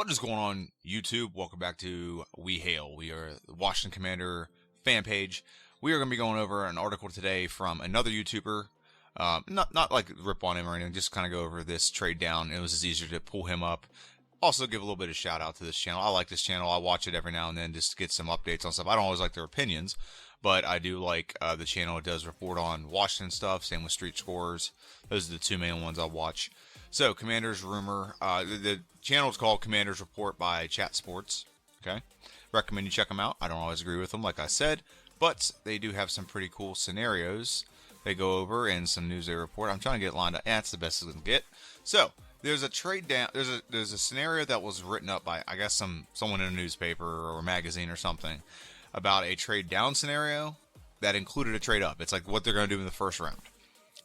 What is going on, YouTube? Welcome back to We Hail. We are the Washington Commander fan page. We are going to be going over an article today from another YouTuber. Not like rip on him or anything, just kind of go over this trade down. It was just easier to pull him up. Also give a little bit of shout out to this channel. I like this channel. I watch it every now and then just to get some updates on stuff. I don't always like their opinions, but I do like the channel. It does report on Washington stuff. Same with Street Scores. Those are the two main ones I watch. So, Commander's Rumor. The channel is called Commander's Report by Chat Sports. Okay? Recommend you check them out. I don't always agree with them, like I said, but they do have some pretty cool scenarios they go over and some news they report. I'm trying to get it lined up. That's the best I can get. So, there's a trade down. There's a scenario that was written up by, I guess, someone in a newspaper or a magazine or something about a trade down scenario that included a trade up. It's like what they're going to do in the first round.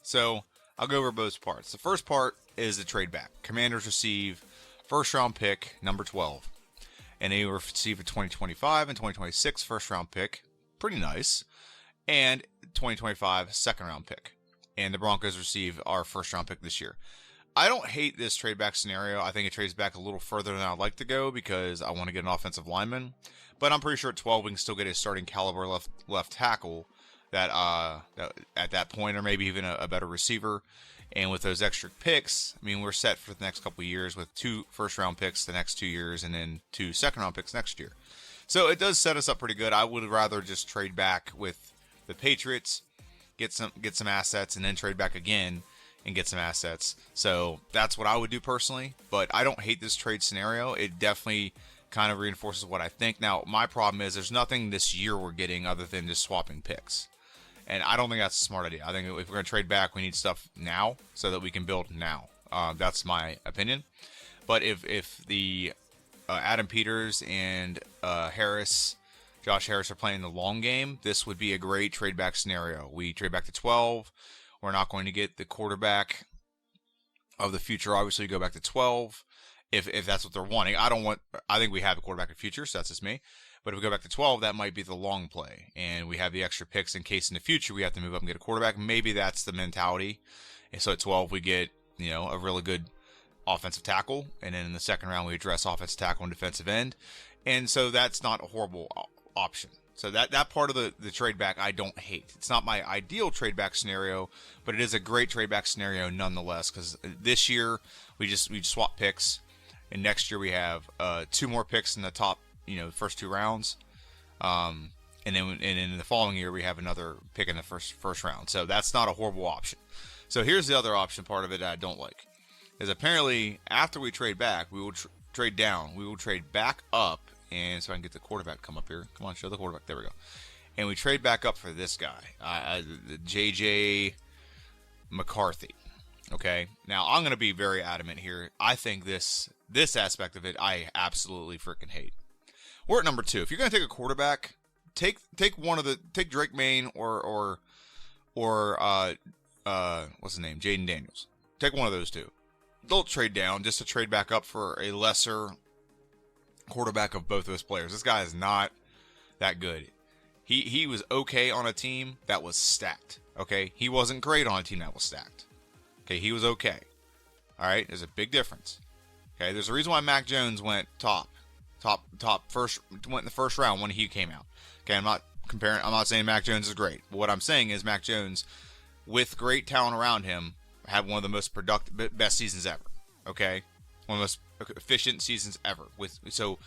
So, I'll go over both parts. The first part is the trade back. Commanders receive first round pick number 12. And they receive a 2025 and 2026 first round pick. Pretty nice. And 2025 second round pick. And the Broncos receive our first round pick this year. I don't hate this trade back scenario. I think it trades back a little further than I'd like to go because I want to get an offensive lineman. But I'm pretty sure at 12 we can still get a starting caliber left tackle that at that point, or maybe even a better receiver. And with those extra picks, I mean, we're set for the next couple of years with 2 first-round picks the next 2 years and then 2 second-round picks next year. So it does set us up pretty good. I would rather just trade back with the Patriots, get some assets, and then trade back again and get some assets. So that's what I would do personally. But I don't hate this trade scenario. It definitely kind of reinforces what I think. Now, my problem is there's nothing this year we're getting other than just swapping picks. And I don't think that's a smart idea. I think if we're going to trade back, we need stuff now so that we can build now. That's my opinion. But if the Adam Peters and Josh Harris are playing the long game, this would be a great trade back scenario. We trade back to 12. We're not going to get the quarterback of the future. Obviously, we go back to 12 if that's what they're wanting. I think we have a quarterback of the future, so that's just me. But if we go back to 12, that might be the long play. And we have the extra picks in case in the future we have to move up and get a quarterback. Maybe that's the mentality. And so at 12, we get, a really good offensive tackle. And then in the second round, we address offensive tackle and defensive end. And so that's not a horrible option. So that part of the trade back, I don't hate. It's not my ideal trade back scenario, but it is a great trade back scenario nonetheless. Because this year, we swap picks. And next year, we have 2 more picks in the top, first 2 rounds. And then in the following year, we have another pick in the first round. So that's not a horrible option. So here's the other option part of it that I don't like. Is apparently after we trade back, we will trade down. We will trade back up. And so I can get the quarterback to come up here. Come on, show the quarterback. There we go. And we trade back up for this guy, J.J. McCarthy. Okay? Now, I'm going to be very adamant here. I think this aspect of it, I absolutely freaking hate. We're at number 2. If you're going to take a quarterback, take Drake Maine or what's his name? Jaden Daniels. Take one of those 2. Don't trade down just to trade back up for a lesser quarterback of both those players. This guy is not that good. He was okay on a team that was stacked. Okay? He wasn't great on a team that was stacked. Okay, he was okay. All right? There's a big difference. Okay, there's a reason why Mac Jones went top first, went in the first round when he came out. Okay, I'm not saying Mac Jones is great. But what I'm saying is Mac Jones, with great talent around him, had one of the most productive, best seasons ever. Okay, one of the most efficient seasons ever. So,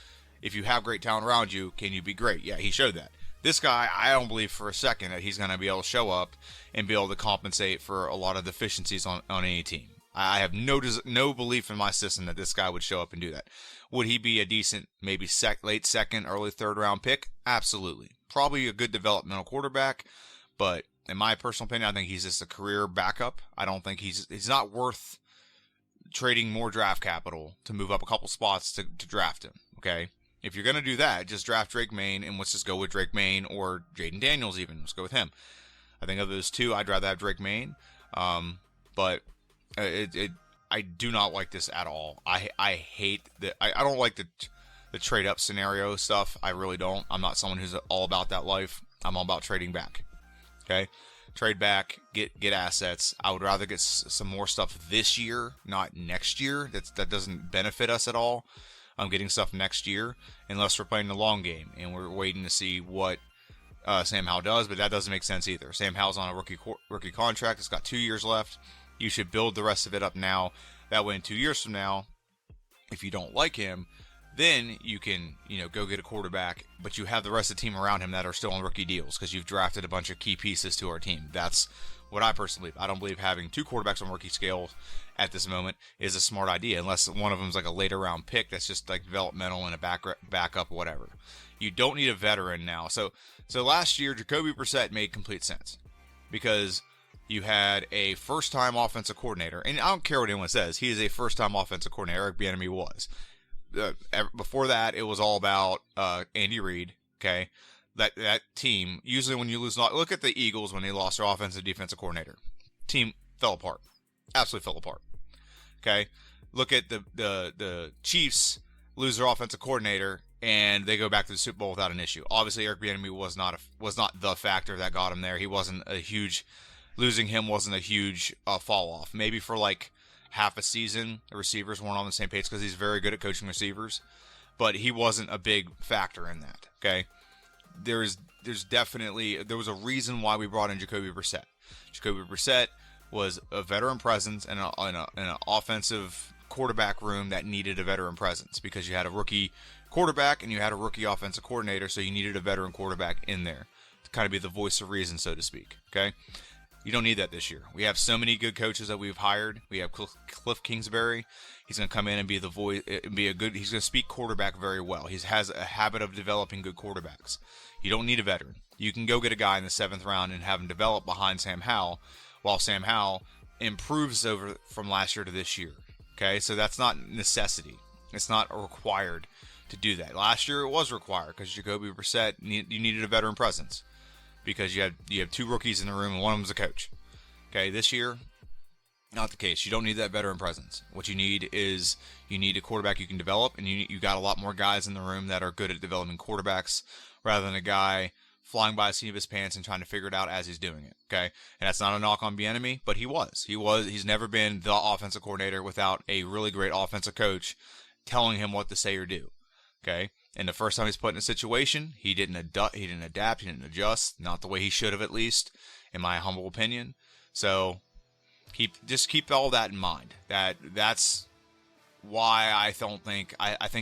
if you have great talent around you, can you be great? Yeah, he showed that. This guy, I don't believe for a second that he's going to be able to show up and be able to compensate for a lot of deficiencies on any team. I have no belief in my system that this guy would show up and do that. Would he be a decent, maybe late second, early third round pick? Absolutely. Probably a good developmental quarterback, but in my personal opinion, I think he's just a career backup. I don't think he's not worth trading more draft capital to move up a couple spots to draft him. Okay, if you're gonna do that, just draft Drake Maine and let's just go with Drake Maine or Jaden Daniels even. Let's go with him. I think of those 2, I'd rather have Drake Maine. But I do not like this at all. I hate that. I don't like the trade up scenario stuff. I really don't. I'm not someone who's all about that life. I'm all about trading back. Okay, trade back, get assets. I would rather get some more stuff this year, not next year. That doesn't benefit us at all. getting stuff next year, unless we're playing the long game and we're waiting to see what Sam Howell does. But that doesn't make sense either. Sam Howell's on a rookie contract. It's got 2 years left. You should build the rest of it up now. That way, in 2 years from now, if you don't like him, then you can, go get a quarterback, but you have the rest of the team around him that are still on rookie deals because you've drafted a bunch of key pieces to our team. That's what I personally believe. I don't believe having 2 quarterbacks on rookie scale at this moment is a smart idea, unless one of them's like a later round pick that's just like developmental and a backup, whatever. You don't need a veteran now. So last year, Jacoby Brissett made complete sense because you had a first-time offensive coordinator, and I don't care what anyone says. He is a first-time offensive coordinator. Eric Bieniemy was. Before that, it was all about Andy Reid. Okay, that team. Usually, when you lose, look at the Eagles when they lost their offensive defensive coordinator. Team fell apart. Absolutely fell apart. Okay, look at the Chiefs lose their offensive coordinator and they go back to the Super Bowl without an issue. Obviously, Eric Bieniemy was not the factor that got him there. He wasn't a huge. Losing him wasn't a huge fall off. Maybe for like half a season, the receivers weren't on the same page because he's very good at coaching receivers, but he wasn't a big factor in that. Okay, there was a reason why we brought in Jacoby Brissett. Jacoby Brissett was a veteran presence and an offensive quarterback room that needed a veteran presence because you had a rookie quarterback and you had a rookie offensive coordinator, so you needed a veteran quarterback in there to kind of be the voice of reason, so to speak. Okay. You don't need that this year. We have so many good coaches that we've hired. We have Cliff Kingsbury. He's going to come in and be the voice, he's going to speak quarterback very well. He has a habit of developing good quarterbacks. You don't need a veteran. You can go get a guy in the 7th round and have him develop behind Sam Howell while Sam Howell improves over from last year to this year. Okay, so that's not necessity. It's not required to do that. Last year it was required because Jacoby Brissett, you needed a veteran presence. Because you have 2 rookies in the room and one of them's a coach. Okay, this year, not the case. You don't need that veteran presence. What you need is a quarterback you can develop, and you got a lot more guys in the room that are good at developing quarterbacks rather than a guy flying by the seat of his pants and trying to figure it out as he's doing it. Okay, and that's not a knock on Bieniemy, but he's never been the offensive coordinator without a really great offensive coach telling him what to say or do. Okay. And the first time he's put in a situation, he didn't adapt, he didn't adjust, not the way he should have, at least, in my humble opinion. So keep all that in mind. That's why I think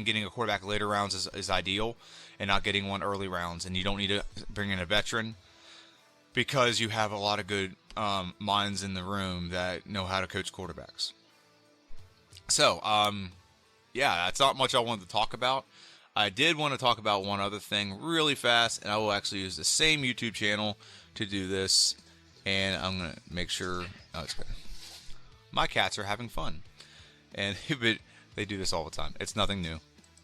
getting a quarterback later rounds is ideal, and not getting one early rounds. And you don't need to bring in a veteran because you have a lot of good minds in the room that know how to coach quarterbacks. So that's not much I wanted to talk about. I did want to talk about one other thing really fast, and I will actually use the same YouTube channel to do this. And I'm going to make sure... Oh, it's good. My cats are having fun. And they do this all the time. It's nothing new.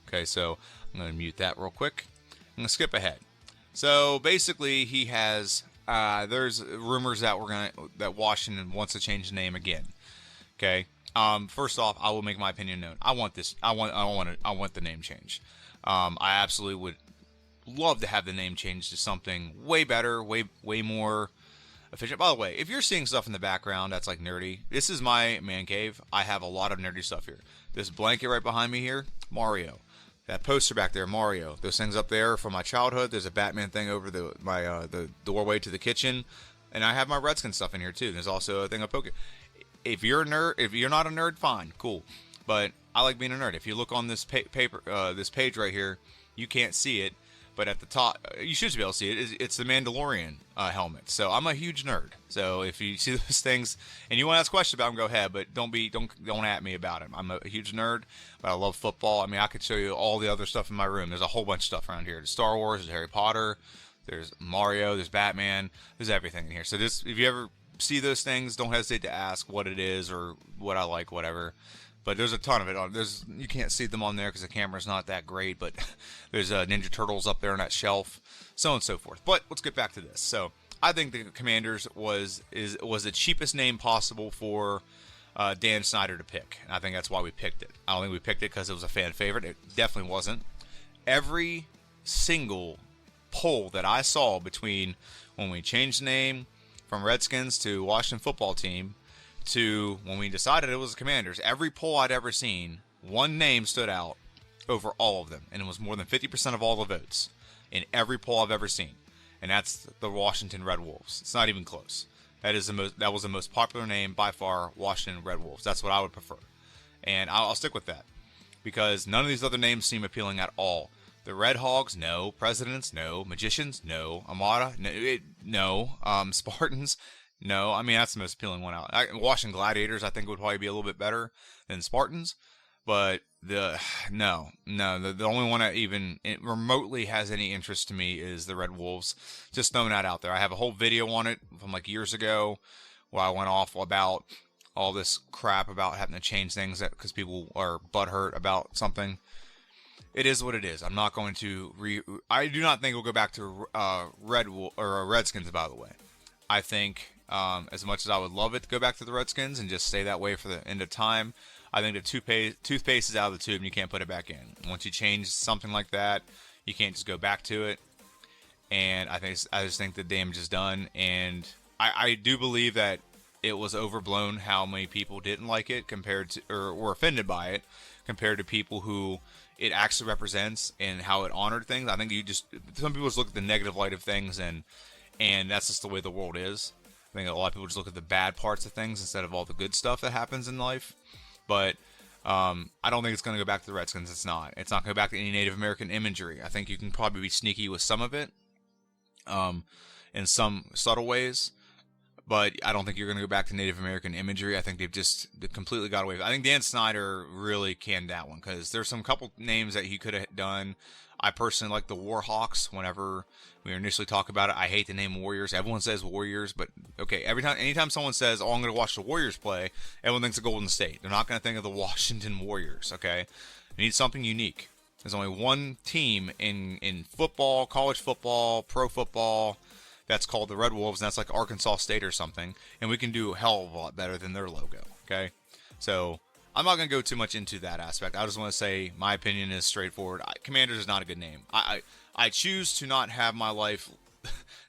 Okay, so I'm going to mute that real quick. I'm going to skip ahead. So basically, he has... there's rumors that that Washington wants to change the name again. Okay. First off, I will make my opinion known. I want the name change. I absolutely would love to have the name changed to something way better, way more efficient. By the way, if you're seeing stuff in the background that's like nerdy, this is my man cave. I have a lot of nerdy stuff here. This blanket right behind me here, Mario. That poster back there, Mario. Those things up there from my childhood. There's a Batman thing over the doorway to the kitchen, and I have my Redskins stuff in here too. There's also a thing of Pokemon. If you're a nerd, if you're not a nerd, fine, cool. But I like being a nerd. If you look on this this page right here, you can't see it, but at the top, you should be able to see it. It's the Mandalorian helmet. So I'm a huge nerd. So if you see those things and you want to ask questions about them, go ahead. But don't at me about it. I'm a huge nerd, but I love football. I mean, I could show you all the other stuff in my room. There's a whole bunch of stuff around here. There's Star Wars. There's Harry Potter. There's Mario. There's Batman. There's everything in here. So if you ever see those things, don't hesitate to ask what it is or what I like, whatever. But there's a ton of it. You can't see them on there because the camera's not that great, but there's Ninja Turtles up there on that shelf, so on and so forth. But let's get back to this. So I think the Commanders was the cheapest name possible for Dan Snyder to pick. And I think that's why we picked it. I don't think we picked it because it was a fan favorite. It definitely wasn't. Every single poll that I saw between when we changed the name from Redskins to Washington Football Team to when we decided it was the Commanders, every poll I'd ever seen, one name stood out, over all of them, and it was more than 50% of all the votes in every poll I've ever seen, and that's the Washington Red Wolves. It's not even close. That was the most popular name by far, Washington Red Wolves. That's what I would prefer, and I'll stick with that because none of these other names seem appealing at all. The Red Hogs, no. Presidents, no. Magicians, no. Armada, no. Spartans, no. I mean, that's the most appealing one out. Washington Gladiators, I think, would probably be a little bit better than Spartans. But the only one that even remotely has any interest to me is the Red Wolves. Just throwing that out there. I have a whole video on it from like years ago where I went off about all this crap about having to change things because people are butthurt about something. It is what it is. I'm not going to I do not think we'll go back to Redskins. By the way, I think as much as I would love it to go back to the Redskins and just stay that way for the end of time, I think the toothpaste is out of the tube and you can't put it back in. Once you change something like that, you can't just go back to it. And I just think the damage is done. And I do believe that it was overblown how many people didn't like it compared to or were offended by it compared to people who it actually represents and how it honored things. I think some people just look at the negative light of things and that's just the way the world is. I think a lot of people just look at the bad parts of things instead of all the good stuff that happens in life. But I don't think it's going to go back to the Redskins. It's not. It's not going to go back to any Native American imagery. I think you can probably be sneaky with some of it in some subtle ways. But I don't think you're going to go back to Native American imagery. I think they've completely got away with it. I think Dan Snyder really canned that one because there's some couple names that he could have done. I personally like the Warhawks. Whenever we initially talk about it, I hate the name Warriors. Everyone says Warriors, but okay, anytime someone says, "Oh, I'm going to watch the Warriors play," everyone thinks of Golden State. They're not going to think of the Washington Warriors. Okay, you need something unique. There's only one team in football, college football, pro football, that's called the Red Wolves, and that's like Arkansas State or something, and we can do a hell of a lot better than their logo, okay? So I'm not going to go too much into that aspect. I just want to say my opinion is straightforward. Commanders is not a good name. I choose to not have my life,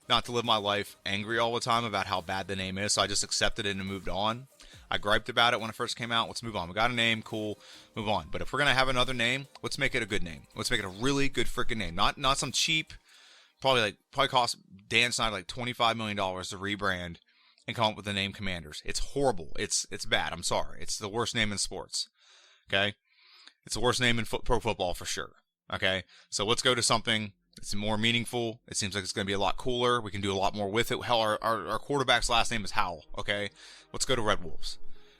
not to live my life angry all the time about how bad the name is, so I just accepted it and moved on. I griped about it when it first came out. Let's move on. We got a name, cool, move on. But if we're going to have another name, let's make it a good name. Let's make it a really good freaking name, not some cheap. Probably cost Dan Snyder like $25 million to rebrand and come up with the name Commanders. It's horrible. It's bad. I'm sorry. It's the worst name in sports. Okay? It's the worst name in pro football for sure. Okay? So let's go to something that's more meaningful. It seems like it's going to be a lot cooler. We can do a lot more with it. Hell, our quarterback's last name is Howell. Okay? Let's go to Red Wolves.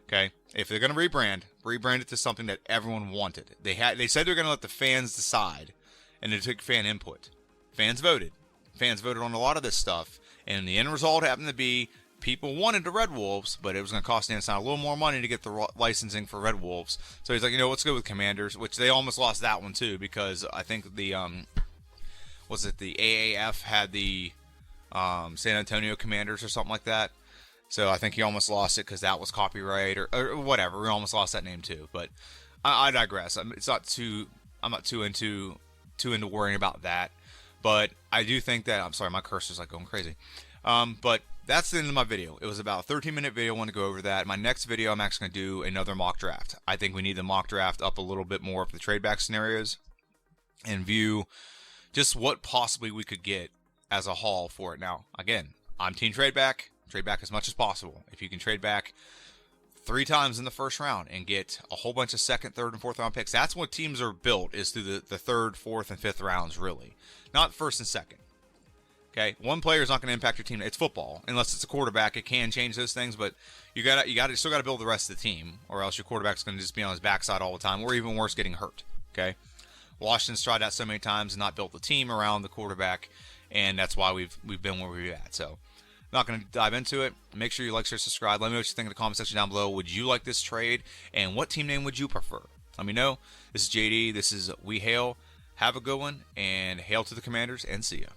Okay? If they're going to rebrand it to something that everyone wanted. They said they're going to let the fans decide, and they took fan input. Fans voted. Fans voted on a lot of this stuff, and the end result happened to be people wanted the Red Wolves, but it was going to cost Dan Snyder a little more money to get the licensing for Red Wolves. So he's like, let's go with Commanders, which they almost lost that one too because I think the the AAF had the San Antonio Commanders or something like that. So I think he almost lost it because that was copyright or whatever. We almost lost that name too. But I digress. I'm not too into worrying about that. But I do think that, I'm sorry, my cursor's like going crazy. But that's the end of my video. It was about a 13-minute video. I want to go over that. My next video, I'm actually going to do another mock draft. I think we need the mock draft up a little bit more of the trade back scenarios and view just what possibly we could get as a haul for it. Now, again, I'm team trade back as much as possible. If you can trade back 3 times in the first round and get a whole bunch of second, third, and fourth round picks. That's what teams are built, is through the third, fourth, and fifth rounds, really. Not first and second. Okay? One player is not going to impact your team. It's football. Unless it's a quarterback, it can change those things, but you still got to build the rest of the team, or else your quarterback's going to just be on his backside all the time, or even worse, getting hurt. Okay? Washington's tried that so many times and not built the team around the quarterback, and that's why we've been where we're at. So not going to dive into it. Make sure you like, share, subscribe. Let me know what you think in the comment section down below. Would you like this trade? And what team name would you prefer? Let me know. This is JD. This is We Hail. Have a good one, and hail to the Commanders, and see ya.